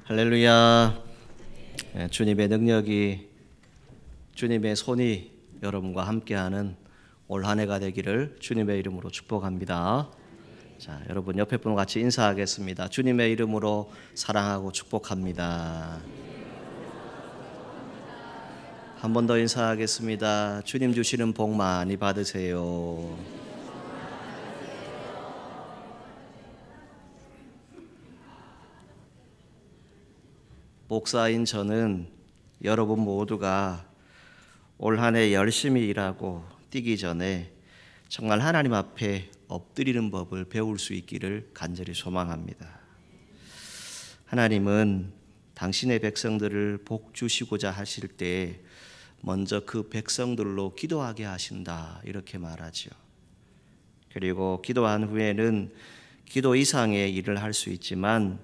할렐루야. 주님의 능력이, 주님의 손이 여러분과 함께하는 올 한 해가 되기를 주님의 이름으로 축복합니다. 자, 여러분 옆에 분과 같이 인사하겠습니다. 주님의 이름으로 사랑하고 축복합니다. 한 번 더 인사하겠습니다. 주님 주시는 복 많이 받으세요. 목사인 저는 여러분 모두가 올 한 해 열심히 일하고 뛰기 전에 정말 하나님 앞에 엎드리는 법을 배울 수 있기를 간절히 소망합니다. 하나님은 당신의 백성들을 복 주시고자 하실 때 먼저 그 백성들로 기도하게 하신다, 이렇게 말하죠. 그리고 기도한 후에는 기도 이상의 일을 할 수 있지만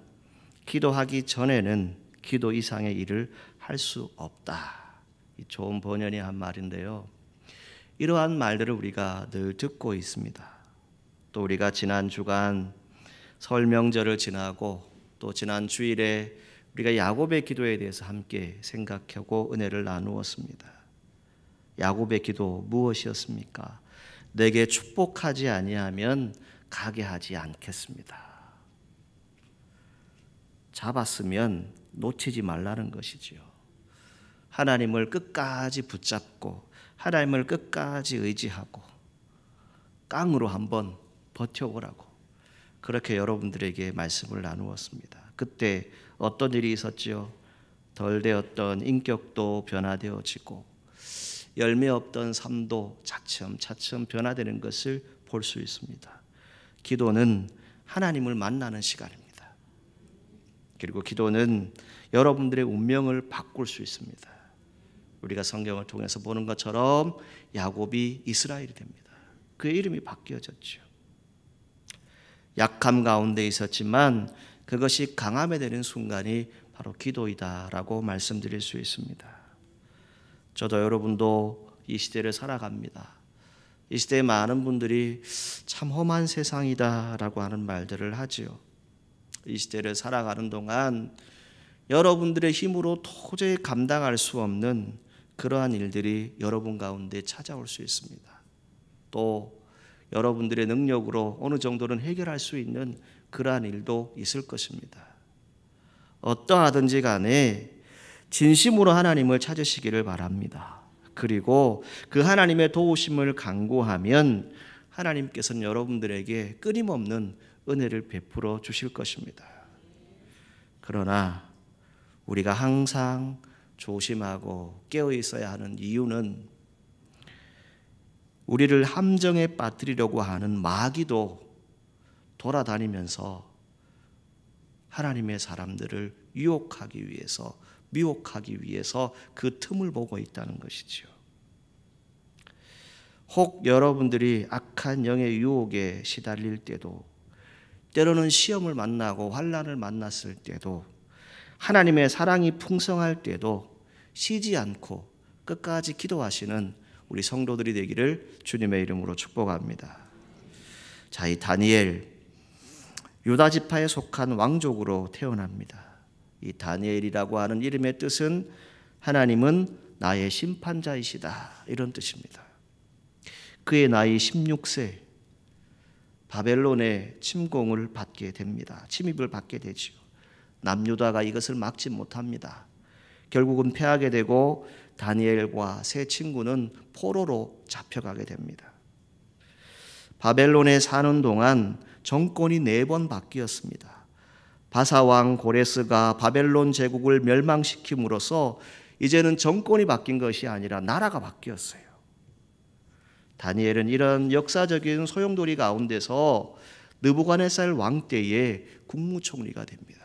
기도하기 전에는 기도 이상의 일을 할 수 없다. 좋은 번연이 한 말인데요. 이러한 말들을 우리가 늘 듣고 있습니다. 또 우리가 지난 주간 설 명절을 지나고 또 지난 주일에 우리가 야곱의 기도에 대해서 함께 생각하고 은혜를 나누었습니다. 야곱의 기도 무엇이었습니까? 내게 축복하지 아니하면 가게 하지 않겠습니다. 잡았으면 놓치지 말라는 것이지요. 하나님을 끝까지 붙잡고 하나님을 끝까지 의지하고 깡으로 한번 버텨보라고 그렇게 여러분들에게 말씀을 나누었습니다. 그때 어떤 일이 있었지요? 덜 되었던 인격도 변화되어지고 열매 없던 삶도 차츰차츰 변화되는 것을 볼 수 있습니다. 기도는 하나님을 만나는 시간입니다. 그리고 기도는 여러분들의 운명을 바꿀 수 있습니다. 우리가 성경을 통해서 보는 것처럼 야곱이 이스라엘이 됩니다. 그의 이름이 바뀌어졌죠. 약함 가운데 있었지만 그것이 강함에 되는 순간이 바로 기도이다라고 말씀드릴 수 있습니다. 저도 여러분도 이 시대를 살아갑니다. 이 시대에 많은 분들이 참 험한 세상이다라고 하는 말들을 하지요. 이 시대를 살아가는 동안 여러분들의 힘으로 도저히 감당할 수 없는 그러한 일들이 여러분 가운데 찾아올 수 있습니다. 또 여러분들의 능력으로 어느 정도는 해결할 수 있는 그러한 일도 있을 것입니다. 어떠하든지 간에 진심으로 하나님을 찾으시기를 바랍니다. 그리고 그 하나님의 도우심을 간구하면 하나님께서는 여러분들에게 끊임없는 은혜를 베풀어 주실 것입니다. 그러나 우리가 항상 조심하고 깨어 있어야 하는 이유는 우리를 함정에 빠뜨리려고 하는 마귀도 돌아다니면서 하나님의 사람들을 유혹하기 위해서, 미혹하기 위해서 그 틈을 보고 있다는 것이지요. 혹 여러분들이 악한 영의 유혹에 시달릴 때도, 때로는 시험을 만나고 환난을 만났을 때도, 하나님의 사랑이 풍성할 때도 쉬지 않고 끝까지 기도하시는 우리 성도들이 되기를 주님의 이름으로 축복합니다. 자, 이 다니엘, 유다 지파에 속한 왕족으로 태어납니다. 이 다니엘이라고 하는 이름의 뜻은 하나님은 나의 심판자이시다, 이런 뜻입니다. 그의 나이 16세 바벨론의 침공을 받게 됩니다. 침입을 받게 되죠. 남유다가 이것을 막지 못합니다. 결국은 패하게 되고 다니엘과 세 친구는 포로로 잡혀가게 됩니다. 바벨론에 사는 동안 정권이 4번 바뀌었습니다. 바사왕 고레스가 바벨론 제국을 멸망시킴으로써 이제는 정권이 바뀐 것이 아니라 나라가 바뀌었어요. 다니엘은 이런 역사적인 소용돌이 가운데서 느부갓네살 왕 때에 국무총리가 됩니다.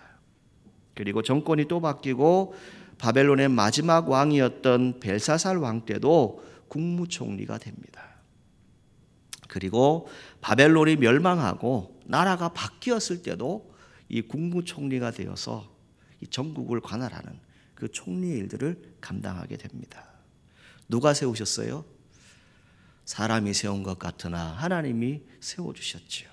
그리고 정권이 또 바뀌고 바벨론의 마지막 왕이었던 벨사살 왕 때도 국무총리가 됩니다. 그리고 바벨론이 멸망하고 나라가 바뀌었을 때도 이 국무총리가 되어서 이 전국을 관할하는 그 총리의 일들을 감당하게 됩니다. 누가 세우셨어요? 사람이 세운 것 같으나 하나님이 세워주셨지요.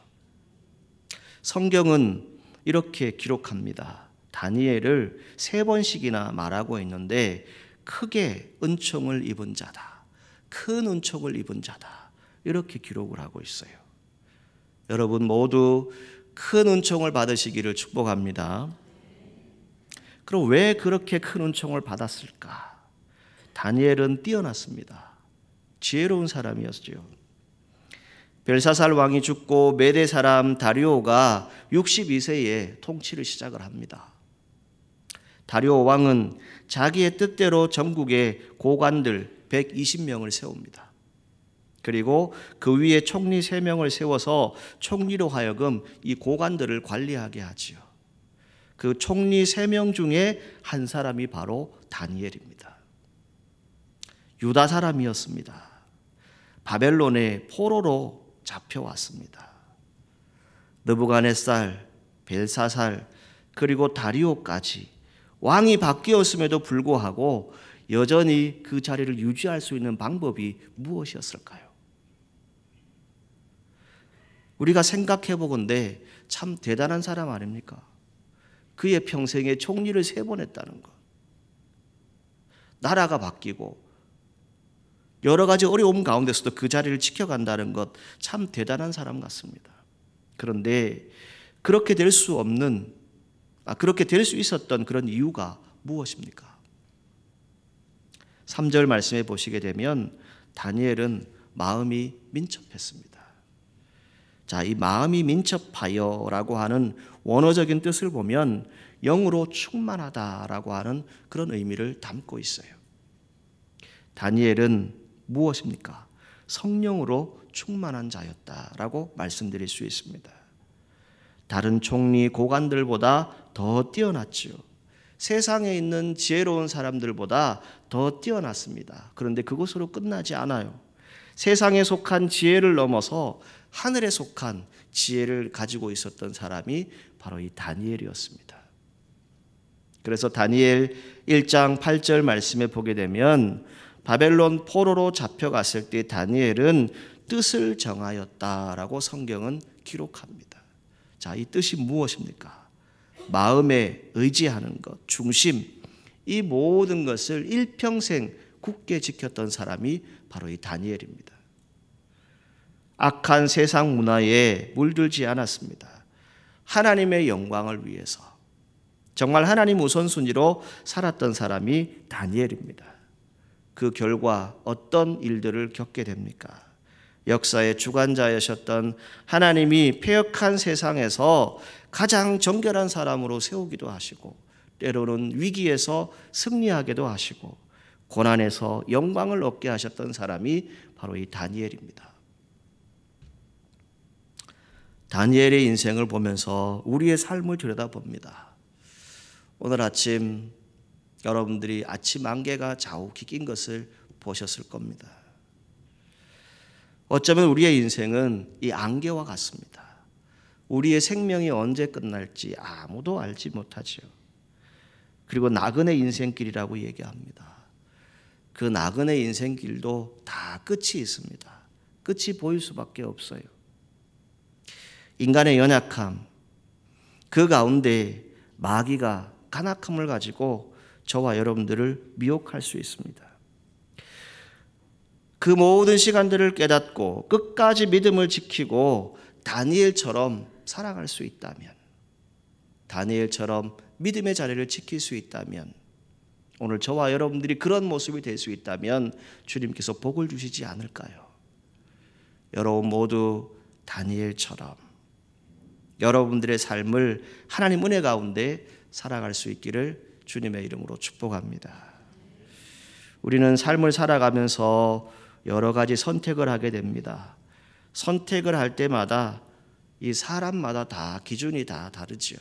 성경은 이렇게 기록합니다. 다니엘을 3번씩이나 말하고 있는데 크게 은총을 입은 자다, 큰 은총을 입은 자다, 이렇게 기록을 하고 있어요. 여러분 모두 큰 은총을 받으시기를 축복합니다. 그럼 왜 그렇게 큰 은총을 받았을까? 다니엘은 뛰어났습니다. 지혜로운 사람이었죠. 벨사살 왕이 죽고 메대 사람 다리오가 62세에 통치를 시작을 합니다. 다리오 왕은 자기의 뜻대로 전국에 고관들 120명을 세웁니다. 그리고 그 위에 총리 3명을 세워서 총리로 하여금 이 고관들을 관리하게 하지요. 그 총리 3명 중에 한 사람이 바로 다니엘입니다. 유다 사람이었습니다. 바벨론의 포로로 잡혀왔습니다. 느부갓네살, 벨사살, 그리고 다리오까지 왕이 바뀌었음에도 불구하고 여전히 그 자리를 유지할 수 있는 방법이 무엇이었을까요? 우리가 생각해 보건대 참 대단한 사람 아닙니까? 그의 평생에 총리를 3번 했다는 것. 나라가 바뀌고 여러 가지 어려움 가운데서도 그 자리를 지켜간다는 것 참 대단한 사람 같습니다. 그런데 그렇게 될 수 없는, 그렇게 될 수 있었던 그런 이유가 무엇입니까? 3절 말씀해 보시게 되면 다니엘은 마음이 민첩했습니다. 자, 이 마음이 민첩하여라고 하는 원어적인 뜻을 보면 영으로 충만하다라고 하는 그런 의미를 담고 있어요. 다니엘은 무엇입니까? 성령으로 충만한 자였다라고 말씀드릴 수 있습니다. 다른 총리 고관들보다 더 뛰어났죠. 세상에 있는 지혜로운 사람들보다 더 뛰어났습니다. 그런데 그것으로 끝나지 않아요. 세상에 속한 지혜를 넘어서 하늘에 속한 지혜를 가지고 있었던 사람이 바로 이 다니엘이었습니다. 그래서 다니엘 1장 8절 말씀에 보게 되면 바벨론 포로로 잡혀갔을 때 다니엘은 뜻을 정하였다라고 성경은 기록합니다. 자, 이 뜻이 무엇입니까? 마음에 의지하는 것, 중심, 이 모든 것을 일평생 굳게 지켰던 사람이 바로 이 다니엘입니다. 악한 세상 문화에 물들지 않았습니다. 하나님의 영광을 위해서 정말 하나님 우선순위로 살았던 사람이 다니엘입니다. 그 결과 어떤 일들을 겪게 됩니까? 역사의 주관자이셨던 하나님이 패역한 세상에서 가장 정결한 사람으로 세우기도 하시고 때로는 위기에서 승리하게도 하시고 고난에서 영광을 얻게 하셨던 사람이 바로 이 다니엘입니다. 다니엘의 인생을 보면서 우리의 삶을 들여다봅니다. 오늘 아침 여러분들이 아침 안개가 자욱히 낀 것을 보셨을 겁니다. 어쩌면 우리의 인생은 이 안개와 같습니다. 우리의 생명이 언제 끝날지 아무도 알지 못하지요. 그리고 나그네 인생길이라고 얘기합니다. 그 나그네 인생길도 다 끝이 있습니다. 끝이 보일 수밖에 없어요. 인간의 연약함, 그 가운데 마귀가 간악함을 가지고 저와 여러분들을 미혹할 수 있습니다. 그 모든 시간들을 깨닫고 끝까지 믿음을 지키고 다니엘처럼 살아갈 수 있다면, 다니엘처럼 믿음의 자리를 지킬 수 있다면, 오늘 저와 여러분들이 그런 모습이 될 수 있다면 주님께서 복을 주시지 않을까요? 여러분 모두 다니엘처럼 여러분들의 삶을 하나님 은혜 가운데 살아갈 수 있기를 주님의 이름으로 축복합니다. 우리는 삶을 살아가면서 여러 가지 선택을 하게 됩니다. 선택을 할 때마다 이 사람마다 다 기준이 다 다르지요.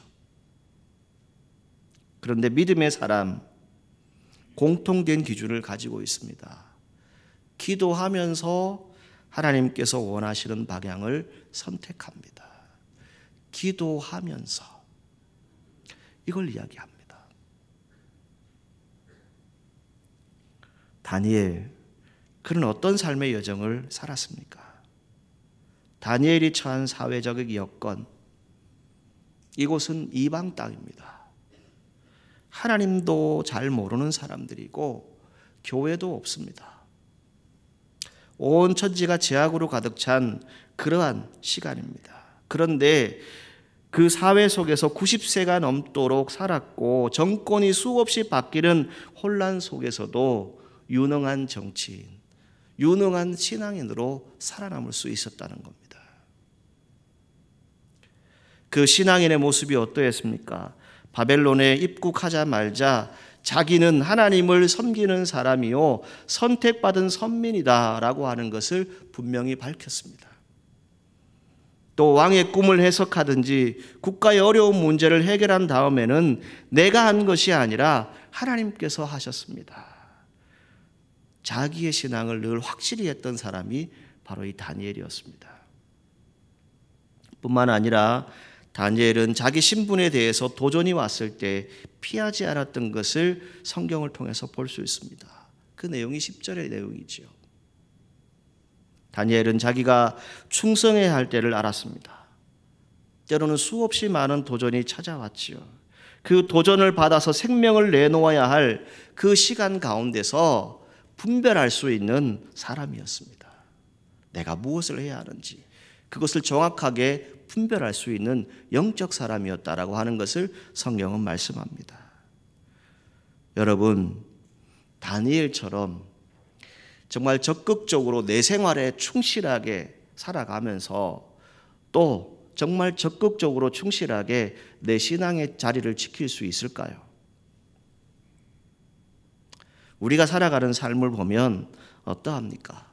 그런데 믿음의 사람 공통된 기준을 가지고 있습니다. 기도하면서 하나님께서 원하시는 방향을 선택합니다. 기도하면서 이걸 이야기합니다. 다니엘, 그는 어떤 삶의 여정을 살았습니까? 다니엘이 처한 사회적 여건, 이곳은 이방 땅입니다. 하나님도 잘 모르는 사람들이고 교회도 없습니다. 온 천지가 죄악으로 가득 찬 그러한 시간입니다. 그런데 그 사회 속에서 90세가 넘도록 살았고 정권이 수없이 바뀌는 혼란 속에서도 유능한 정치인, 유능한 신앙인으로 살아남을 수 있었다는 겁니다. 그 신앙인의 모습이 어떠했습니까? 바벨론에 입국하자마자 자기는 하나님을 섬기는 사람이요 선택받은 선민이다라고 하는 것을 분명히 밝혔습니다. 또 왕의 꿈을 해석하든지 국가의 어려운 문제를 해결한 다음에는 내가 한 것이 아니라 하나님께서 하셨습니다. 자기의 신앙을 늘 확실히 했던 사람이 바로 이 다니엘이었습니다. 뿐만 아니라 다니엘은 자기 신분에 대해서 도전이 왔을 때 피하지 않았던 것을 성경을 통해서 볼 수 있습니다. 그 내용이 10절의 내용이지요. 다니엘은 자기가 충성해야 할 때를 알았습니다. 때로는 수없이 많은 도전이 찾아왔지요. 그 도전을 받아서 생명을 내놓아야 할 그 시간 가운데서 분별할 수 있는 사람이었습니다. 내가 무엇을 해야 하는지 그것을 정확하게 분별할 수 있는 영적 사람이었다라고 하는 것을 성경은 말씀합니다. 여러분, 다니엘처럼 정말 적극적으로 내 생활에 충실하게 살아가면서 또 정말 적극적으로 충실하게 내 신앙의 자리를 지킬 수 있을까요? 우리가 살아가는 삶을 보면 어떠합니까?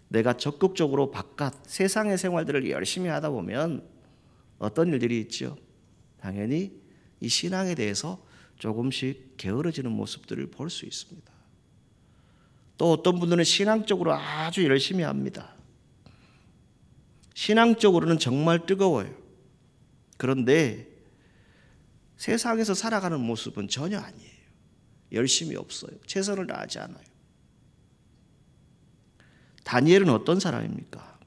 내가 적극적으로 바깥 세상의 생활들을 열심히 하다 보면 어떤 일들이 있죠? 당연히 이 신앙에 대해서 조금씩 게으러지는 모습들을 볼 수 있습니다. 또 어떤 분들은 신앙적으로 아주 열심히 합니다. 신앙적으로는 정말 뜨거워요. 그런데 세상에서 살아가는 모습은 전혀 아니에요. 열심히 없어요. 최선을 다하지 않아요. 다니엘은 어떤 사람입니까?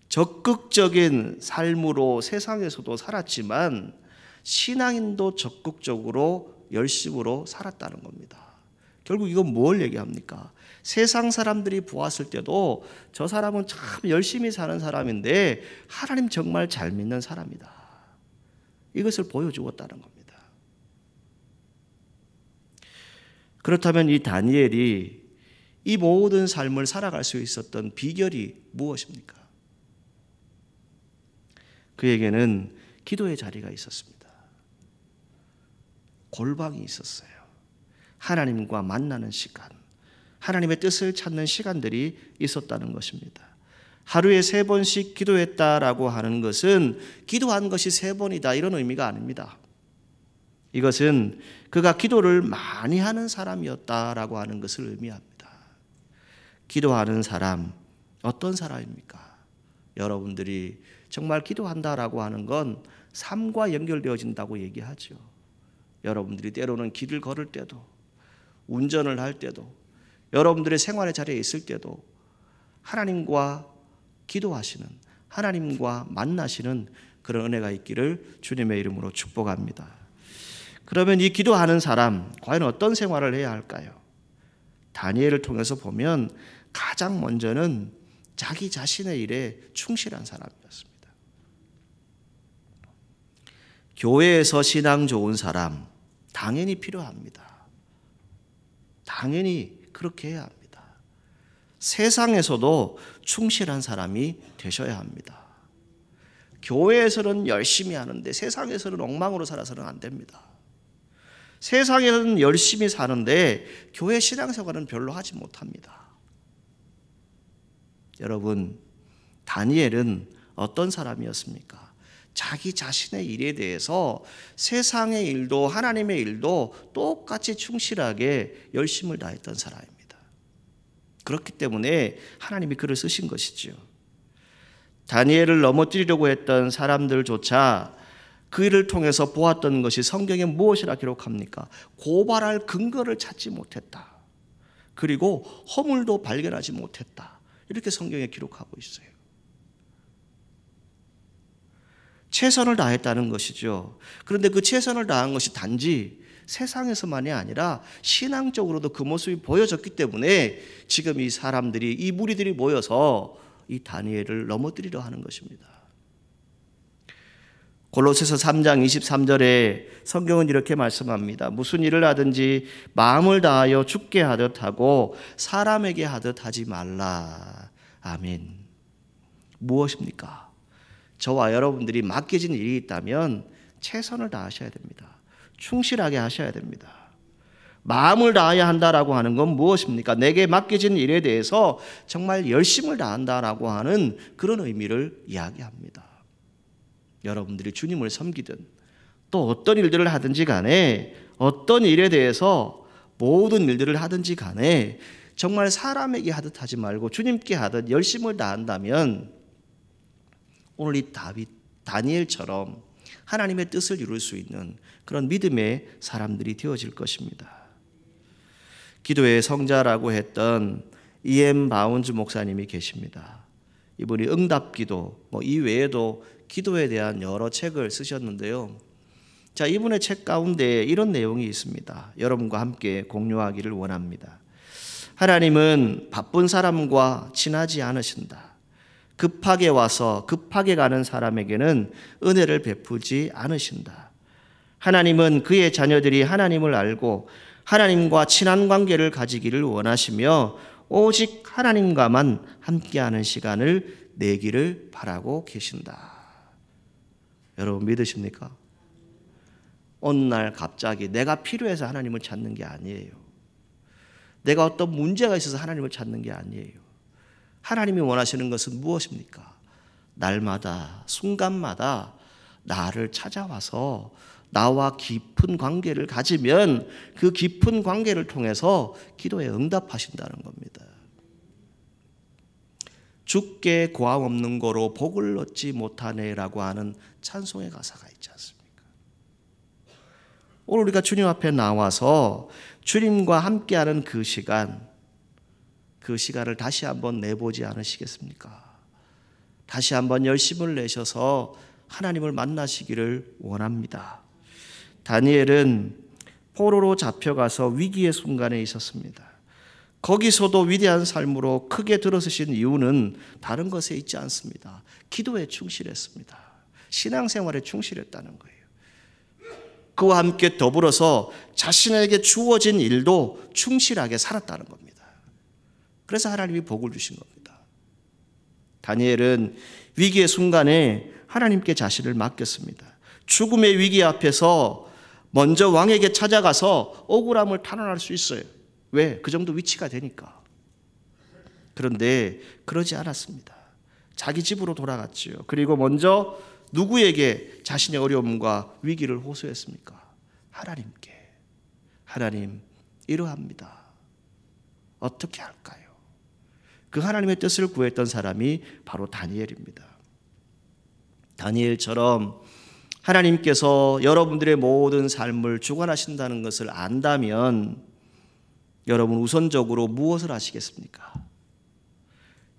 적극적인 삶으로 세상에서도 살았지만 신앙인도 적극적으로 열심으로 살았다는 겁니다. 결국 이건 뭘 얘기합니까? 세상 사람들이 보았을 때도 저 사람은 참 열심히 사는 사람인데 하나님 정말 잘 믿는 사람이다. 이것을 보여주었다는 겁니다. 그렇다면 이 다니엘이 이 모든 삶을 살아갈 수 있었던 비결이 무엇입니까? 그에게는 기도의 자리가 있었습니다. 골방이 있었어요. 하나님과 만나는 시간, 하나님의 뜻을 찾는 시간들이 있었다는 것입니다. 하루에 3번씩 기도했다라고 하는 것은 기도한 것이 3번이다 이런 의미가 아닙니다. 이것은 그가 기도를 많이 하는 사람이었다라고 하는 것을 의미합니다. 기도하는 사람, 어떤 사람입니까? 여러분들이 정말 기도한다라고 하는 건 삶과 연결되어진다고 얘기하죠. 여러분들이 때로는 길을 걸을 때도, 운전을 할 때도, 여러분들의 생활의 자리에 있을 때도 하나님과 기도하시는, 하나님과 만나시는 그런 은혜가 있기를 주님의 이름으로 축복합니다. 그러면 이 기도하는 사람, 과연 어떤 생활을 해야 할까요? 다니엘을 통해서 보면 가장 먼저는 자기 자신의 일에 충실한 사람이었습니다. 교회에서 신앙 좋은 사람 당연히 필요합니다. 당연히 그렇게 해야 합니다. 세상에서도 충실한 사람이 되셔야 합니다. 교회에서는 열심히 하는데 세상에서는 엉망으로 살아서는 안 됩니다. 세상에는 열심히 사는데 교회 신앙생활은 별로 하지 못합니다. 여러분, 다니엘은 어떤 사람이었습니까? 자기 자신의 일에 대해서 세상의 일도 하나님의 일도 똑같이 충실하게 열심을 다했던 사람입니다. 그렇기 때문에 하나님이 그를 쓰신 것이죠. 다니엘을 넘어뜨리려고 했던 사람들조차 그 일을 통해서 보았던 것이 성경에 무엇이라 기록합니까? 고발할 근거를 찾지 못했다. 그리고 허물도 발견하지 못했다. 이렇게 성경에 기록하고 있어요. 최선을 다했다는 것이죠. 그런데 그 최선을 다한 것이 단지 세상에서만이 아니라 신앙적으로도 그 모습이 보여졌기 때문에 지금 이 사람들이, 이 무리들이 모여서 이 다니엘을 넘어뜨리려 하는 것입니다. 골로새서 3장 23절에 성경은 이렇게 말씀합니다. 무슨 일을 하든지 마음을 다하여 주께 하듯 하고 사람에게 하듯 하지 말라. 아멘. 무엇입니까? 저와 여러분들이 맡겨진 일이 있다면 최선을 다하셔야 됩니다. 충실하게 하셔야 됩니다. 마음을 다해야 한다라고 하는 건 무엇입니까? 내게 맡겨진 일에 대해서 정말 열심을 다한다라고 하는 그런 의미를 이야기합니다. 여러분들이 주님을 섬기든 또 어떤 일들을 하든지 간에, 어떤 일에 대해서 모든 일들을 하든지 간에 정말 사람에게 하듯 하지 말고 주님께 하듯 열심을 다한다면 오늘 이 다니엘처럼 하나님의 뜻을 이룰 수 있는 그런 믿음의 사람들이 되어질 것입니다. 기도의 성자라고 했던 E.M. 바운즈 목사님이 계십니다. 이분이 응답기도 이외에도 기도에 대한 여러 책을 쓰셨는데요. 자, 이분의 책 가운데 이런 내용이 있습니다. 여러분과 함께 공유하기를 원합니다. 하나님은 바쁜 사람과 친하지 않으신다. 급하게 와서 급하게 가는 사람에게는 은혜를 베푸지 않으신다. 하나님은 그의 자녀들이 하나님을 알고 하나님과 친한 관계를 가지기를 원하시며 오직 하나님과만 함께하는 시간을 내기를 바라고 계신다. 여러분 믿으십니까? 어느 날 갑자기 내가 필요해서 하나님을 찾는 게 아니에요. 내가 어떤 문제가 있어서 하나님을 찾는 게 아니에요. 하나님이 원하시는 것은 무엇입니까? 날마다 순간마다 나를 찾아와서 나와 깊은 관계를 가지면 그 깊은 관계를 통해서 기도에 응답하신다는 겁니다. 주께 고함 없는 거로 복을 얻지 못하네라고 하는 찬송의 가사가 있지 않습니까? 오늘 우리가 주님 앞에 나와서 주님과 함께하는 그 시간을 다시 한번 내보지 않으시겠습니까? 다시 한번 열심을 내셔서 하나님을 만나시기를 원합니다. 다니엘은 포로로 잡혀가서 위기의 순간에 있었습니다. 거기서도 위대한 삶으로 크게 들어서신 이유는 다른 것에 있지 않습니다. 기도에 충실했습니다. 신앙생활에 충실했다는 거예요. 그와 함께 더불어서 자신에게 주어진 일도 충실하게 살았다는 겁니다. 그래서 하나님이 복을 주신 겁니다. 다니엘은 위기의 순간에 하나님께 자신을 맡겼습니다. 죽음의 위기 앞에서 먼저 왕에게 찾아가서 억울함을 탄원할 수 있어요. 왜? 그 정도 위치가 되니까. 그런데 그러지 않았습니다. 자기 집으로 돌아갔지요. 그리고 먼저 누구에게 자신의 어려움과 위기를 호소했습니까? 하나님께. 하나님, 이러합니다. 어떻게 할까요? 그 하나님의 뜻을 구했던 사람이 바로 다니엘입니다. 다니엘처럼 하나님께서 여러분들의 모든 삶을 주관하신다는 것을 안다면 여러분 우선적으로 무엇을 하시겠습니까?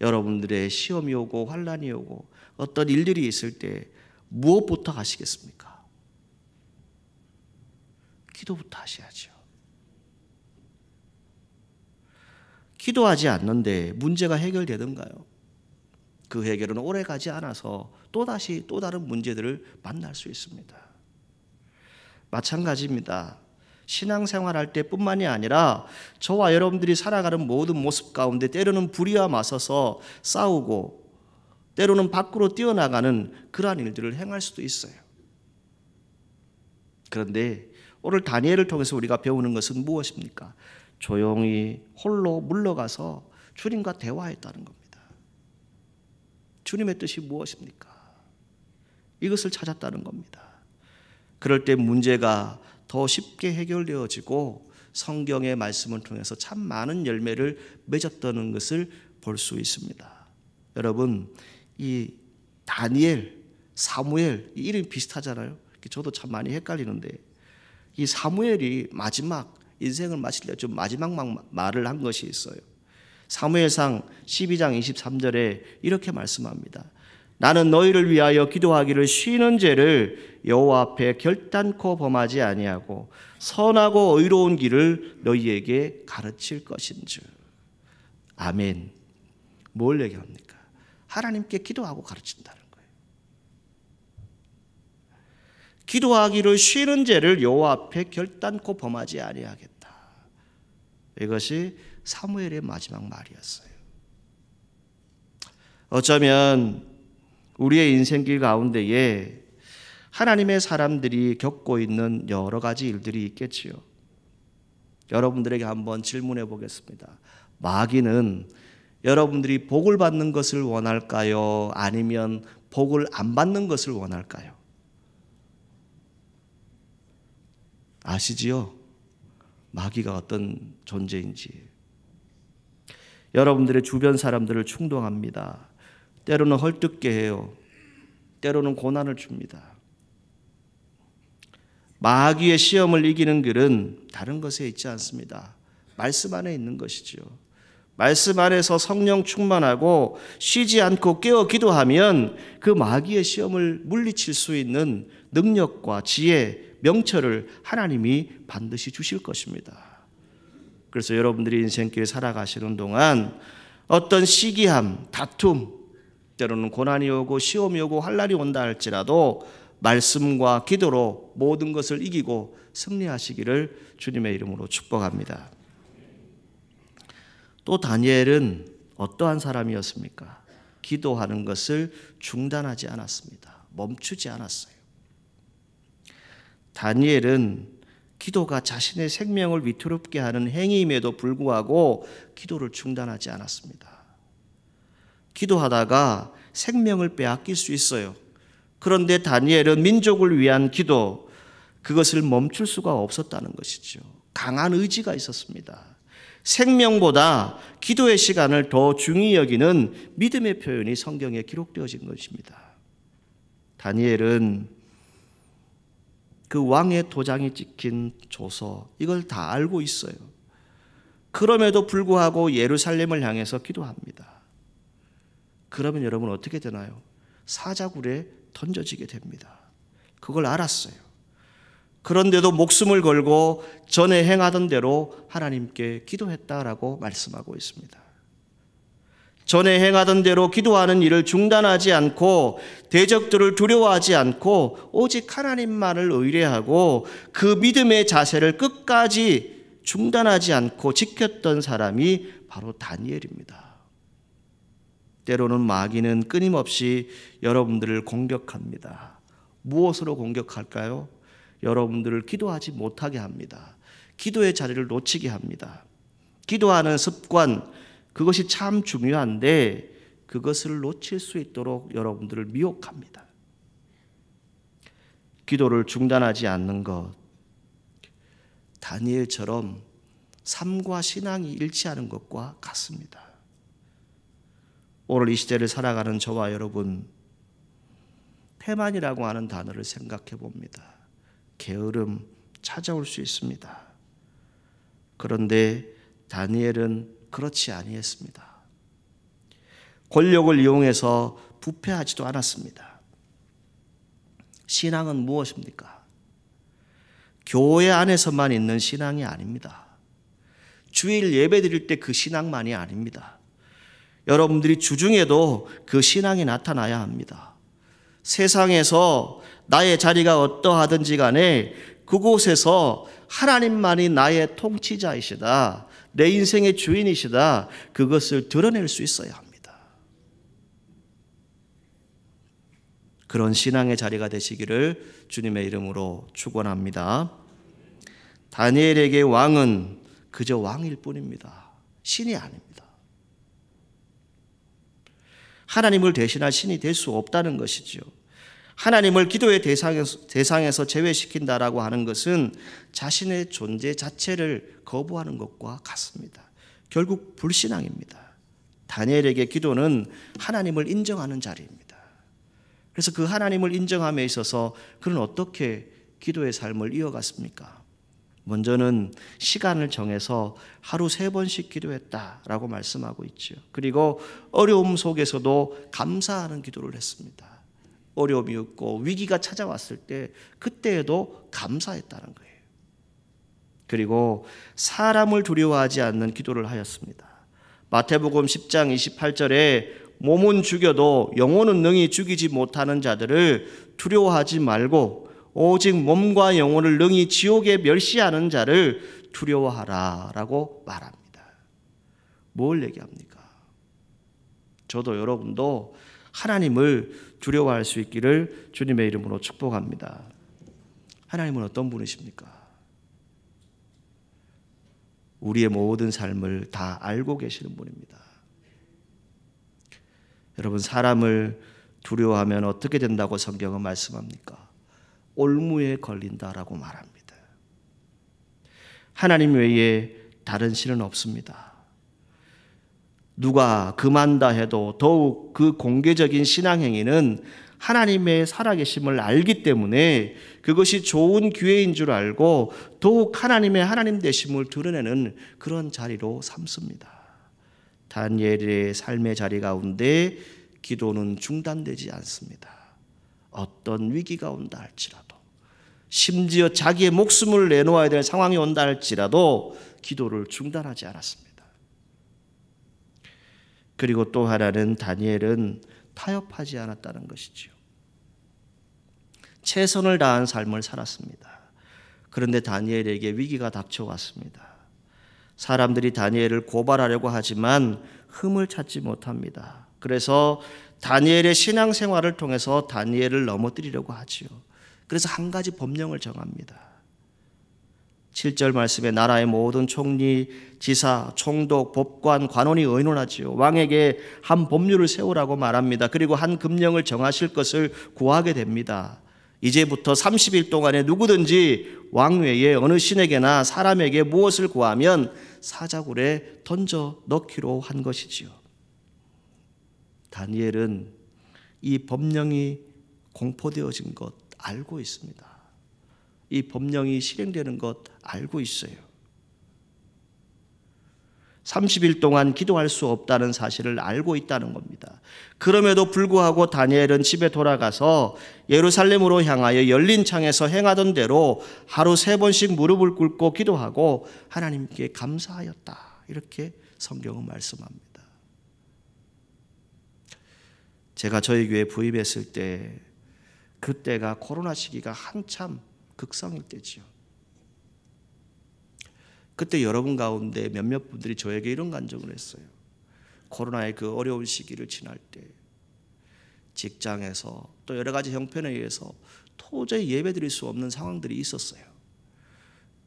여러분들의 시험이 오고 환난이 오고 어떤 일들이 있을 때 무엇부터 하시겠습니까? 기도부터 하셔야죠. 기도하지 않는데 문제가 해결되던가요? 그 해결은 오래 가지 않아서 또다시 또 다른 문제들을 만날 수 있습니다. 마찬가지입니다. 신앙생활할 때뿐만이 아니라 저와 여러분들이 살아가는 모든 모습 가운데 때로는 불의와 맞서서 싸우고 때로는 밖으로 뛰어나가는 그러한 일들을 행할 수도 있어요. 그런데 오늘 다니엘을 통해서 우리가 배우는 것은 무엇입니까? 조용히 홀로 물러가서 주님과 대화했다는 겁니다. 주님의 뜻이 무엇입니까? 이것을 찾았다는 겁니다. 그럴 때 문제가 더 쉽게 해결되어지고 성경의 말씀을 통해서 참 많은 열매를 맺었다는 것을 볼 수 있습니다. 여러분, 이 다니엘, 사무엘 이 이름이 비슷하잖아요. 저도 참 많이 헷갈리는데 이 사무엘이 마지막 인생을 마칠 때 좀 마지막 말을 한 것이 있어요. 사무엘상 12장 23절에 이렇게 말씀합니다. 나는 너희를 위하여 기도하기를 쉬는 죄를 여호와 앞에 결단코 범하지 아니하고 선하고 의로운 길을 너희에게 가르칠 것인즉. 아멘. 뭘 얘기합니까? 하나님께 기도하고 가르친다는 거예요. 기도하기를 쉬는 죄를 여호와 앞에 결단코 범하지 아니하겠다. 이것이 사무엘의 마지막 말이었어요. 어쩌면 우리의 인생길 가운데에 하나님의 사람들이 겪고 있는 여러 가지 일들이 있겠지요. 여러분들에게 한번 질문해 보겠습니다. 마귀는 여러분들이 복을 받는 것을 원할까요? 아니면 복을 안 받는 것을 원할까요? 아시지요? 마귀가 어떤 존재인지. 여러분들의 주변 사람들을 충동합니다. 때로는 헐뜯게 해요. 때로는 고난을 줍니다. 마귀의 시험을 이기는 길은 다른 것에 있지 않습니다. 말씀 안에 있는 것이죠. 말씀 안에서 성령 충만하고 쉬지 않고 깨어 기도하면 그 마귀의 시험을 물리칠 수 있는 능력과 지혜, 명철을 하나님이 반드시 주실 것입니다. 그래서 여러분들이 인생길 살아가시는 동안 어떤 시기함, 다툼, 때로는 고난이 오고 시험이 오고 환난이 온다 할지라도 말씀과 기도로 모든 것을 이기고 승리하시기를 주님의 이름으로 축복합니다. 또 다니엘은 어떠한 사람이었습니까? 기도하는 것을 중단하지 않았습니다. 멈추지 않았어요. 다니엘은 기도가 자신의 생명을 위태롭게 하는 행위임에도 불구하고 기도를 중단하지 않았습니다. 기도하다가 생명을 빼앗길 수 있어요. 그런데 다니엘은 민족을 위한 기도, 그것을 멈출 수가 없었다는 것이죠. 강한 의지가 있었습니다. 생명보다 기도의 시간을 더 중히 여기는 믿음의 표현이 성경에 기록되어진 것입니다. 다니엘은 그 왕의 도장이 찍힌 조서, 이걸 다 알고 있어요. 그럼에도 불구하고 예루살렘을 향해서 기도합니다. 그러면 여러분 어떻게 되나요? 사자굴에 던져지게 됩니다. 그걸 알았어요. 그런데도 목숨을 걸고 전에 행하던 대로 하나님께 기도했다라고 말씀하고 있습니다. 전에 행하던 대로 기도하는 일을 중단하지 않고 대적들을 두려워하지 않고 오직 하나님만을 의뢰하고 그 믿음의 자세를 끝까지 중단하지 않고 지켰던 사람이 바로 다니엘입니다. 때로는 마귀는 끊임없이 여러분들을 공격합니다. 무엇으로 공격할까요? 여러분들을 기도하지 못하게 합니다. 기도의 자리를 놓치게 합니다. 기도하는 습관, 그것이 참 중요한데 그것을 놓칠 수 있도록 여러분들을 미혹합니다. 기도를 중단하지 않는 것, 다니엘처럼 삶과 신앙이 일치하는 것과 같습니다. 오늘 이 시대를 살아가는 저와 여러분, 패만이라고 하는 단어를 생각해 봅니다. 게으름 찾아올 수 있습니다. 그런데 다니엘은 그렇지 아니했습니다. 권력을 이용해서 부패하지도 않았습니다. 신앙은 무엇입니까? 교회 안에서만 있는 신앙이 아닙니다. 주일 예배 드릴 때 그 신앙만이 아닙니다. 여러분들이 주중에도 그 신앙이 나타나야 합니다. 세상에서 나의 자리가 어떠하든지 간에 그곳에서 하나님만이 나의 통치자이시다, 내 인생의 주인이시다, 그것을 드러낼 수 있어야 합니다. 그런 신앙의 자리가 되시기를 주님의 이름으로 축원합니다. 다니엘에게 왕은 그저 왕일 뿐입니다. 신이 아닙니다. 하나님을 대신할 신이 될 수 없다는 것이죠. 하나님을 기도의 대상에서 제외시킨다라고 하는 것은 자신의 존재 자체를 거부하는 것과 같습니다. 결국 불신앙입니다. 다니엘에게 기도는 하나님을 인정하는 자리입니다. 그래서 그 하나님을 인정함에 있어서 그는 어떻게 기도의 삶을 이어갔습니까? 먼저는 시간을 정해서 하루 3번씩 기도했다라고 말씀하고 있죠. 그리고 어려움 속에서도 감사하는 기도를 했습니다. 어려움이 없고 위기가 찾아왔을 때 그때에도 감사했다는 거예요. 그리고 사람을 두려워하지 않는 기도를 하였습니다. 마태복음 10장 28절에 몸은 죽여도 영혼은 능히 죽이지 못하는 자들을 두려워하지 말고 오직 몸과 영혼을 능히 지옥에 멸시하는 자를 두려워하라 라고 말합니다. 뭘 얘기합니까? 저도 여러분도 하나님을 두려워할 수 있기를 주님의 이름으로 축복합니다. 하나님은 어떤 분이십니까? 우리의 모든 삶을 다 알고 계시는 분입니다. 여러분, 사람을 두려워하면 어떻게 된다고 성경은 말씀합니까? 올무에 걸린다라고 말합니다. 하나님 외에 다른 신은 없습니다. 누가 금한다 해도 더욱 그 공개적인 신앙행위는 하나님의 살아계심을 알기 때문에 그것이 좋은 기회인 줄 알고 더욱 하나님의 하나님 되심을 드러내는 그런 자리로 삼습니다. 다니엘의 삶의 자리 가운데 기도는 중단되지 않습니다. 어떤 위기가 온다 할지라도, 심지어 자기의 목숨을 내놓아야 될 상황이 온다 할지라도 기도를 중단하지 않았습니다. 그리고 또 하나는 다니엘은 타협하지 않았다는 것이지요. 최선을 다한 삶을 살았습니다. 그런데 다니엘에게 위기가 닥쳐왔습니다. 사람들이 다니엘을 고발하려고 하지만 흠을 찾지 못합니다. 그래서 다니엘의 신앙생활을 통해서 다니엘을 넘어뜨리려고 하지요. 그래서 한 가지 법령을 정합니다. 7절 말씀에 나라의 모든 총리, 지사, 총독, 법관, 관원이 의논하지요. 왕에게 한 법률을 세우라고 말합니다. 그리고 한 금령을 정하실 것을 구하게 됩니다. 이제부터 30일 동안에 누구든지 왕 외에 어느 신에게나 사람에게 무엇을 구하면 사자굴에 던져 넣기로 한 것이지요. 다니엘은 이 법령이 공포되어진 것 알고 있습니다. 이 법령이 실행되는 것 알고 있어요. 30일 동안 기도할 수 없다는 사실을 알고 있다는 겁니다. 그럼에도 불구하고 다니엘은 집에 돌아가서 예루살렘으로 향하여 열린 창에서 행하던 대로 하루 3번씩 무릎을 꿇고 기도하고 하나님께 감사하였다. 이렇게 성경은 말씀합니다. 제가 저희 교회 부임했을 때 그때가 코로나 시기가 한참 극성일 때지요. 그때 여러분 가운데 몇몇 분들이 저에게 이런 간증을 했어요. 코로나의 그 어려운 시기를 지날 때 직장에서 또 여러 가지 형편에 의해서 도저히 예배드릴 수 없는 상황들이 있었어요.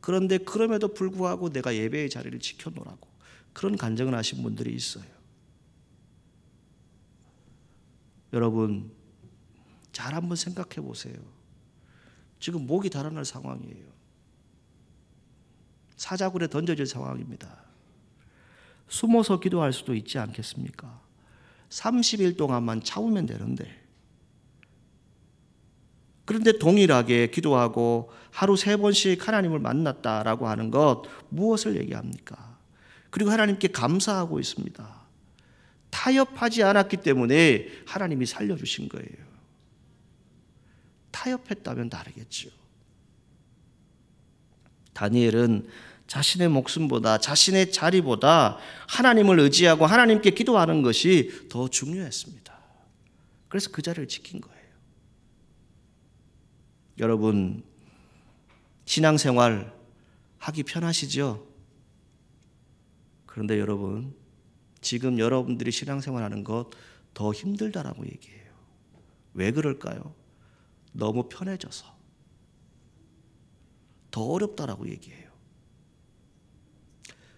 그런데 그럼에도 불구하고 내가 예배의 자리를 지켜놓으라고 그런 간증을 하신 분들이 있어요. 여러분 잘 한번 생각해 보세요. 지금 목이 달아날 상황이에요. 사자굴에 던져질 상황입니다. 숨어서 기도할 수도 있지 않겠습니까? 30일 동안만 참으면 되는데. 그런데 동일하게 기도하고 하루 3번씩 하나님을 만났다라고 하는 것 무엇을 얘기합니까? 그리고 하나님께 감사하고 있습니다. 타협하지 않았기 때문에 하나님이 살려주신 거예요. 타협했다면 다르겠죠. 다니엘은 자신의 목숨보다 자신의 자리보다 하나님을 의지하고 하나님께 기도하는 것이 더 중요했습니다. 그래서 그 자리를 지킨 거예요. 여러분 신앙생활 하기 편하시죠? 그런데 여러분 지금 여러분들이 신앙생활하는 것 더 힘들다라고 얘기해요. 왜 그럴까요? 너무 편해져서 더 어렵다라고 얘기해요.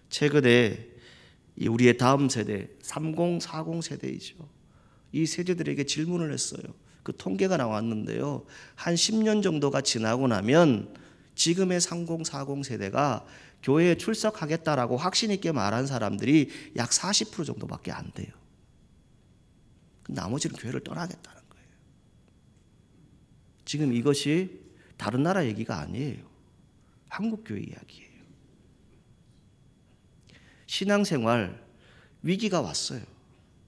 최근에 우리의 다음 세대 30, 40 세대이죠. 이 세대들에게 질문을 했어요. 그 통계가 나왔는데요. 한 10년 정도가 지나고 나면 지금의 30, 40 세대가 교회에 출석하겠다라고 확신 있게 말한 사람들이 약 40% 정도밖에 안 돼요. 나머지는 교회를 떠나겠다는 거예요. 지금 이것이 다른 나라 얘기가 아니에요. 한국교회 이야기예요. 신앙생활 위기가 왔어요.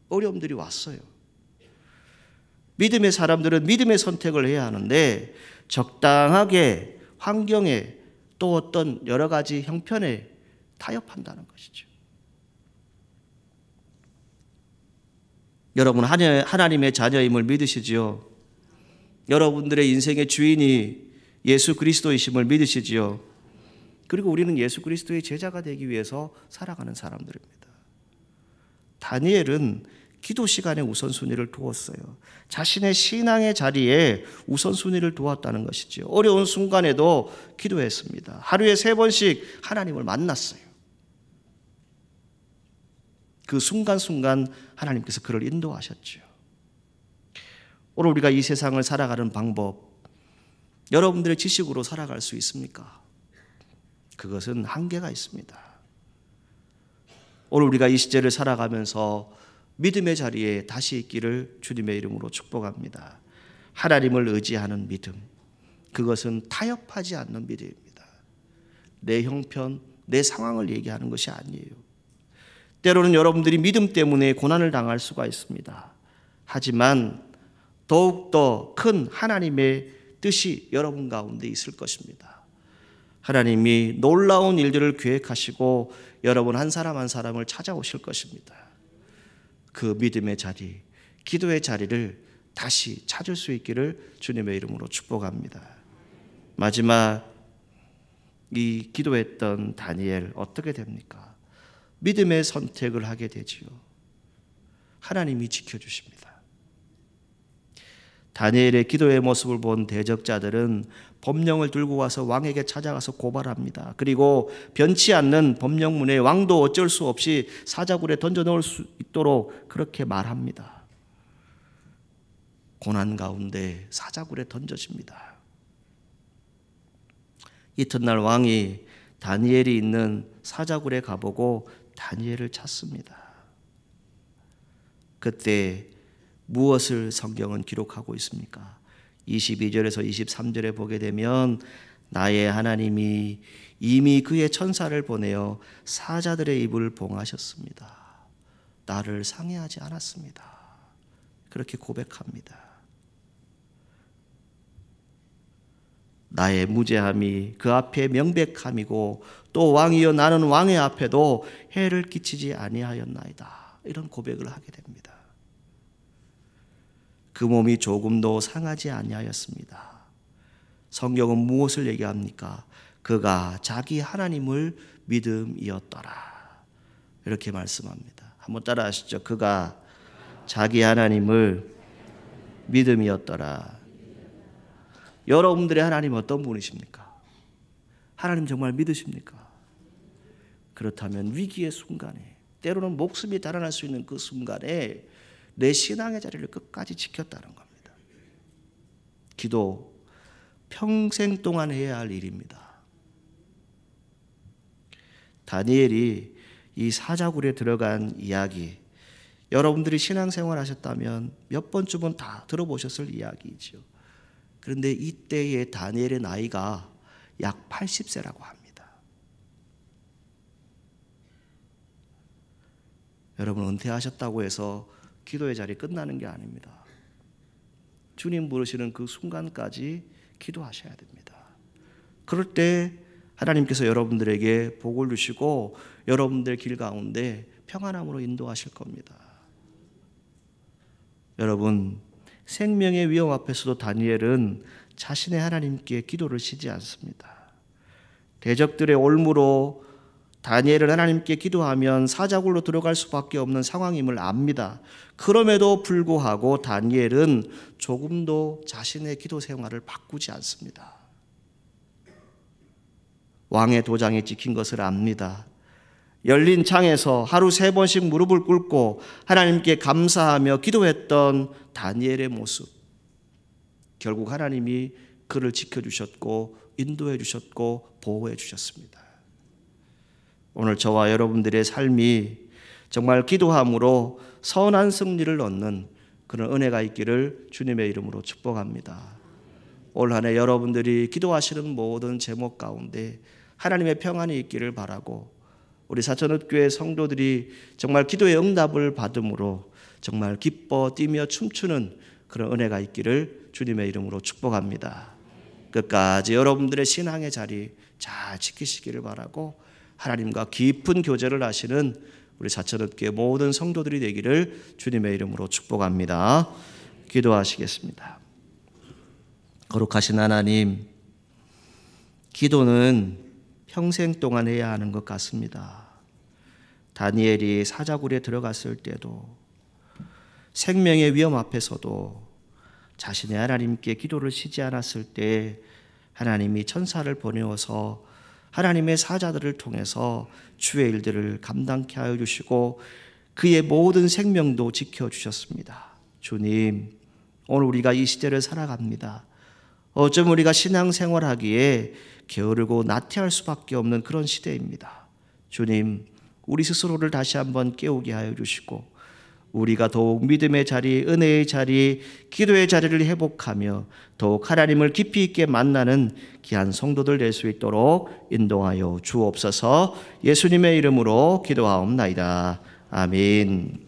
어려움들이 왔어요. 믿음의 사람들은 믿음의 선택을 해야 하는데 적당하게 환경에 또 어떤 여러 가지 형편에 타협한다는 것이죠. 여러분 하나님의 자녀임을 믿으시지요? 여러분들의 인생의 주인이 예수 그리스도이심을 믿으시지요? 그리고 우리는 예수 그리스도의 제자가 되기 위해서 살아가는 사람들입니다. 다니엘은 기도 시간에 우선순위를 두었어요. 자신의 신앙의 자리에 우선순위를 두었다는 것이죠. 어려운 순간에도 기도했습니다. 하루에 3번씩 하나님을 만났어요. 그 순간순간 하나님께서 그를 인도하셨죠. 오늘 우리가 이 세상을 살아가는 방법, 여러분들의 지식으로 살아갈 수 있습니까? 그것은 한계가 있습니다. 오늘 우리가 이 시제를 살아가면서 믿음의 자리에 다시 있기를 주님의 이름으로 축복합니다. 하나님을 의지하는 믿음, 그것은 타협하지 않는 믿음입니다. 내 형편, 내 상황을 얘기하는 것이 아니에요. 때로는 여러분들이 믿음 때문에 고난을 당할 수가 있습니다. 하지만 더욱더 큰 하나님의 뜻이 여러분 가운데 있을 것입니다. 하나님이 놀라운 일들을 계획하시고 여러분 한 사람 한 사람을 찾아오실 것입니다. 그 믿음의 자리, 기도의 자리를 다시 찾을 수 있기를 주님의 이름으로 축복합니다. 마지막 이 기도했던 다니엘 어떻게 됩니까? 믿음의 선택을 하게 되지요. 하나님이 지켜주십니다. 다니엘의 기도의 모습을 본 대적자들은 법령을 들고 와서 왕에게 찾아가서 고발합니다. 그리고 변치 않는 법령문에 왕도 어쩔 수 없이 사자굴에 던져 넣을 수 있도록 그렇게 말합니다. 고난 가운데 사자굴에 던져집니다. 이튿날 왕이 다니엘이 있는 사자굴에 가보고 다니엘을 찾습니다. 그때 무엇을 성경은 기록하고 있습니까? 22절에서 23절에 보게 되면 나의 하나님이 이미 그의 천사를 보내어 사자들의 입을 봉하셨습니다. 나를 상해하지 않았습니다. 그렇게 고백합니다. 나의 무죄함이 그 앞에 명백함이고 또 왕이여 나는 왕의 앞에도 해를 끼치지 아니하였나이다. 이런 고백을 하게 됩니다. 그 몸이 조금도 상하지 아니하였습니다. 성경은 무엇을 얘기합니까? 그가 자기 하나님을 믿음이었더라. 이렇게 말씀합니다. 한번 따라 하시죠. 그가 자기 하나님을 믿음이었더라. 여러분들의 하나님 어떤 분이십니까? 하나님 정말 믿으십니까? 그렇다면 위기의 순간에, 때로는 목숨이 달아날 수 있는 그 순간에 내 신앙의 자리를 끝까지 지켰다는 겁니다. 기도 평생 동안 해야 할 일입니다. 다니엘이 이 사자굴에 들어간 이야기, 여러분들이 신앙생활 하셨다면 몇 번쯤은 다 들어보셨을 이야기이죠. 그런데 이때의 다니엘의 나이가 약 80세라고 합니다. 여러분 은퇴하셨다고 해서 기도의 자리 끝나는 게 아닙니다. 주님 부르시는 그 순간까지 기도하셔야 됩니다. 그럴 때 하나님께서 여러분들에게 복을 주시고 여러분들 길 가운데 평안함으로 인도하실 겁니다. 여러분, 생명의 위험 앞에서도 다니엘은 자신의 하나님께 기도를 쉬지 않습니다. 대적들의 올무로 다니엘은 하나님께 기도하면 사자굴로 들어갈 수밖에 없는 상황임을 압니다. 그럼에도 불구하고 다니엘은 조금도 자신의 기도 생활을 바꾸지 않습니다. 왕의 도장에 찍힌 것을 압니다. 열린 창에서 하루 3번씩 무릎을 꿇고 하나님께 감사하며 기도했던 다니엘의 모습, 결국 하나님이 그를 지켜주셨고 인도해 주셨고 보호해 주셨습니다. 오늘 저와 여러분들의 삶이 정말 기도함으로 선한 승리를 얻는 그런 은혜가 있기를 주님의 이름으로 축복합니다. 올 한 해 여러분들이 기도하시는 모든 제목 가운데 하나님의 평안이 있기를 바라고, 우리 사천읍교회 성도들이 정말 기도의 응답을 받음으로 정말 기뻐 뛰며 춤추는 그런 은혜가 있기를 주님의 이름으로 축복합니다. 끝까지 여러분들의 신앙의 자리 잘 지키시기를 바라고, 하나님과 깊은 교제를 하시는 우리 사천읍교회 모든 성도들이 되기를 주님의 이름으로 축복합니다. 기도하시겠습니다. 거룩하신 하나님, 기도는 평생 동안 해야 하는 것 같습니다. 다니엘이 사자굴에 들어갔을 때도, 생명의 위험 앞에서도 자신의 하나님께 기도를 쉬지 않았을 때 하나님이 천사를 보내어서 하나님의 사자들을 통해서 주의 일들을 감당케 하여 주시고 그의 모든 생명도 지켜주셨습니다. 주님, 오늘 우리가 이 시대를 살아갑니다. 어쩜 우리가 신앙생활하기에 게으르고 나태할 수밖에 없는 그런 시대입니다. 주님, 우리 스스로를 다시 한번 깨우게 하여 주시고 우리가 더욱 믿음의 자리, 은혜의 자리, 기도의 자리를 회복하며 더욱 하나님을 깊이 있게 만나는 귀한 성도들 될 수 있도록 인도하여 주옵소서. 예수님의 이름으로 기도하옵나이다. 아멘.